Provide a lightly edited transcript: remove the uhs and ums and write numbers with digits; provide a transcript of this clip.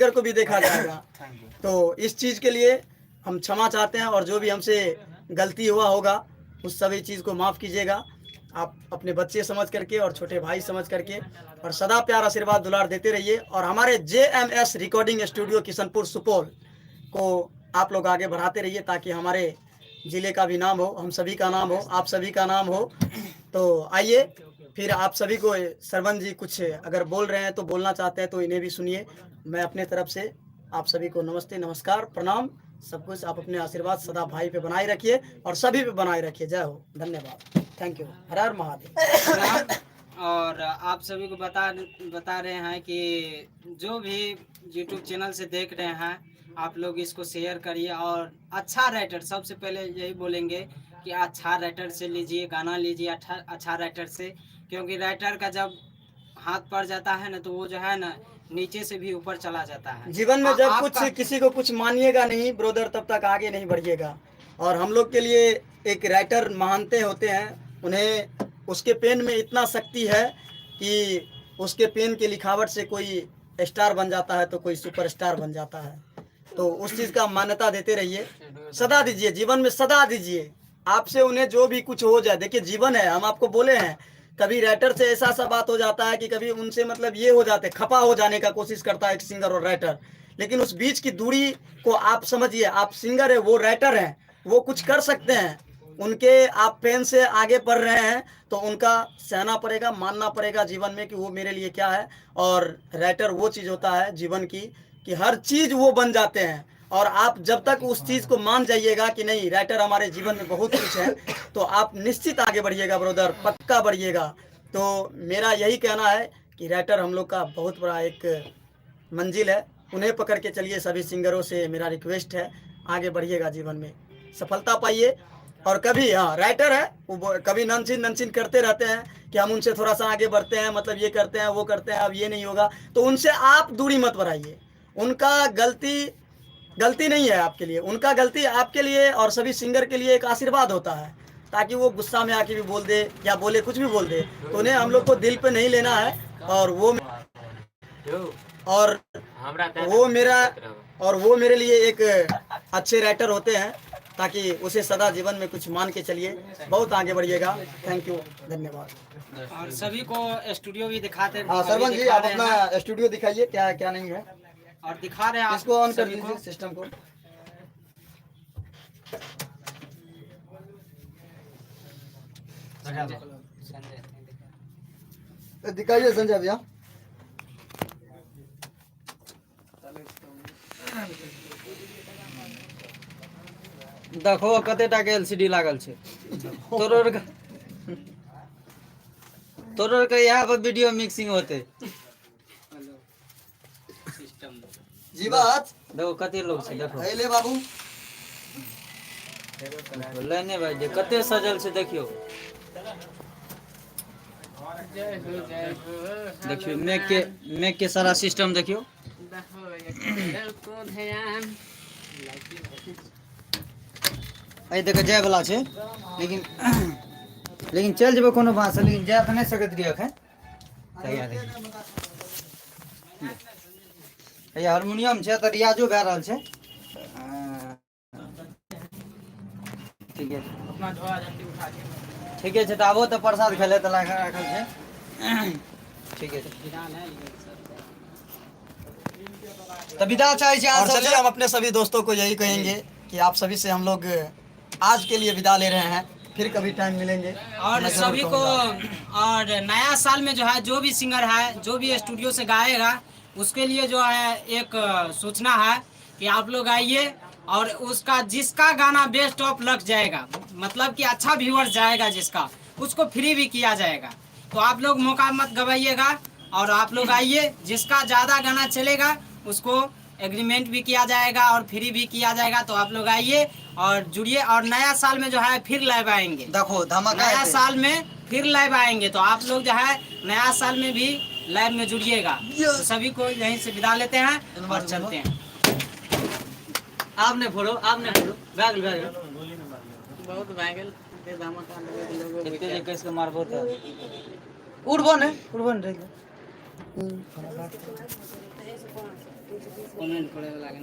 को भी देखा जाएगा। तो इस चीज़ के लिए हम क्षमा चाहते हैं, और जो भी हमसे गलती हुआ होगा उस सभी चीज़ को माफ़ कीजिएगा। आप अपने बच्चे समझ करके और छोटे भाई समझ करके, और सदा प्यार आशीर्वाद दुलार देते रहिए। और हमारे JMS recording studio Kishanpur Supaul को आप लोग आगे बढ़ाते रहिए, ताकि हमारे ज़िले का भी नाम हो, हम सभी का नाम हो, आप सभी का नाम हो। तो आइए फिर आप सभी को सरवन जी कुछ अगर बोल रहे हैं तो बोलना चाहते हैं तो इन्हें भी सुनिए। मैं अपने तरफ से आप सभी को नमस्ते, नमस्कार, प्रणाम, सब कुछ। आप अपने आशीर्वाद सदा भाई पे बनाए रखिए और सभी पे बनाए रखिए। जय हो, धन्यवाद, थैंक यू, हर हर महादेव। और आप सभी को बता रहे हैं कि जो भी YouTube चैनल से देख रहे हैं आप लोग इसको शेयर करिए। और अच्छा राइटर, सबसे पहले यही बोलेंगे कि अच्छा राइटर से लीजिए, गाना लीजिए अच्छा राइटर से, क्योंकि राइटर का जब हाथ पड़ जाता है ना तो वो जो है ना नीचे से भी ऊपर चला जाता है। जीवन में जब कुछ किसी को कुछ मानिएगा नहीं ब्रोदर, तब तक आगे नहीं बढ़िएगा। और हम लोग के लिए एक राइटर महानते होते हैं, उन्हें उसके पेन में इतना शक्ति है कि उसके पेन के लिखावट से कोई स्टार बन जाता है तो कोई सुपरस्टार बन जाता है। तो उस चीज़ का मान्यता देते रहिए, सदा दीजिए, जीवन में सदा दीजिए। आपसे उन्हें जो भी कुछ हो जाए, देखिए जीवन है, हम आपको बोले हैं, कभी राइटर से ऐसा सा बात हो जाता है कि कभी उनसे मतलब ये हो जाते, खफा हो जाने का कोशिश करता है एक सिंगर और राइटर। लेकिन उस बीच की दूरी को आप समझिए, आप सिंगर है, वो राइटर हैं, वो कुछ कर सकते हैं। उनके आप पेन से आगे बढ़ रहे हैं तो उनका सहना पड़ेगा, मानना पड़ेगा जीवन में कि वो मेरे लिए क्या है। और राइटर वो चीज़ होता है जीवन की कि हर चीज़ वो बन जाते हैं। और आप जब तक उस चीज़ को मान जाइएगा कि नहीं राइटर हमारे जीवन में बहुत कुछ है, तो आप निश्चित आगे बढ़िएगा ब्रदर, पक्का बढ़िएगा। तो मेरा यही कहना है कि राइटर हम लोग का बहुत बड़ा एक मंजिल है, उन्हें पकड़ के चलिए। सभी सिंगरों से मेरा रिक्वेस्ट है, आगे बढ़िएगा, जीवन में सफलता पाइए। और कभी हाँ राइटर है वो कभी नमचीन नमचीन करते रहते हैं कि हम उनसे थोड़ा सा आगे बढ़ते हैं, मतलब ये करते हैं वो करते हैं, अब ये नहीं होगा, तो उनसे आप दूरी मत बढ़ाइए। उनका गलती नहीं है आपके लिए, उनका गलती आपके लिए और सभी सिंगर के लिए एक आशीर्वाद होता है, ताकि वो गुस्सा में आके भी बोल दे या बोले कुछ भी बोल दे, तो उन्हें हम लोग को दिल पे नहीं लेना है। और वो मेरे लिए एक अच्छे राइटर होते हैं, ताकि उसे सदा जीवन में कुछ मान के चलिए, बहुत आगे बढ़िएगा। थैंक यू, धन्यवाद। और सभी को स्टूडियो भी दिखाते हैं। हाँ सरवन जी, आप अपना स्टूडियो दिखाइए, क्या क्या नहीं है, और दिखा रहे हैं। इसको ऑन कर दीजिए सिस्टम को। दिखाइए संजय भैया। देखो कतेटा के LCD लागल छै, तोर के यहाँ पर वीडियो मिक्सिंग होते। जी बात देखो कते लोग छै, देखो ले बाबू, लाइने भाई जे कते सजल छै, देखियो देखियो मेक के सारा सिस्टम देखियो। देखो जाय वाला छै, लेकिन चल जेबो कोनो बात से, लेकिन जाय त नहीं सकत रही अखन। तैयार है हारमोनियम छै त रियाजो भए रहल छै। ठीके छै, त आबो त प्रसाद खेले त राखल छै। ठीके छै, तो विदा चाहिए। और चलिए हम अपने सभी दोस्तों को यही कहेंगे कि आप सभी से हम लोग आज के लिए विदा ले रहे हैं, फिर कभी टाइम मिलेंगे। और सभी को, और नया साल में जो है जो भी सिंगर है, जो भी स्टूडियो से गाएगा, उसके लिए जो है एक सूचना है कि आप लोग आइए और उसका जिसका गाना बेस्ट ऑफ लग जाएगा, मतलब कि अच्छा व्यूअर्स जाएगा जिसका, उसको फ्री भी किया जाएगा। तो आप लोग मौका मत गवाइएगा और आप लोग आइए, जिसका ज़्यादा गाना चलेगा उसको एग्रीमेंट भी किया जाएगा और फ्री भी किया जाएगा। तो आप लोग आइए और जुड़िए। और नया साल में जो है फिर लाइव आएंगे, देखो धमाका, नया साल में फिर लाइव आएंगे, तो आप लोग जो है नया साल में भी लाइव में जुड़िएगा। तो सभी को यहीं से विदा लेते हैं और चलते हैं। आपने फोड़ो बैगल बहुत बैगल कैसे मारबो त उड़बो ने रह कमेंट करे वाला के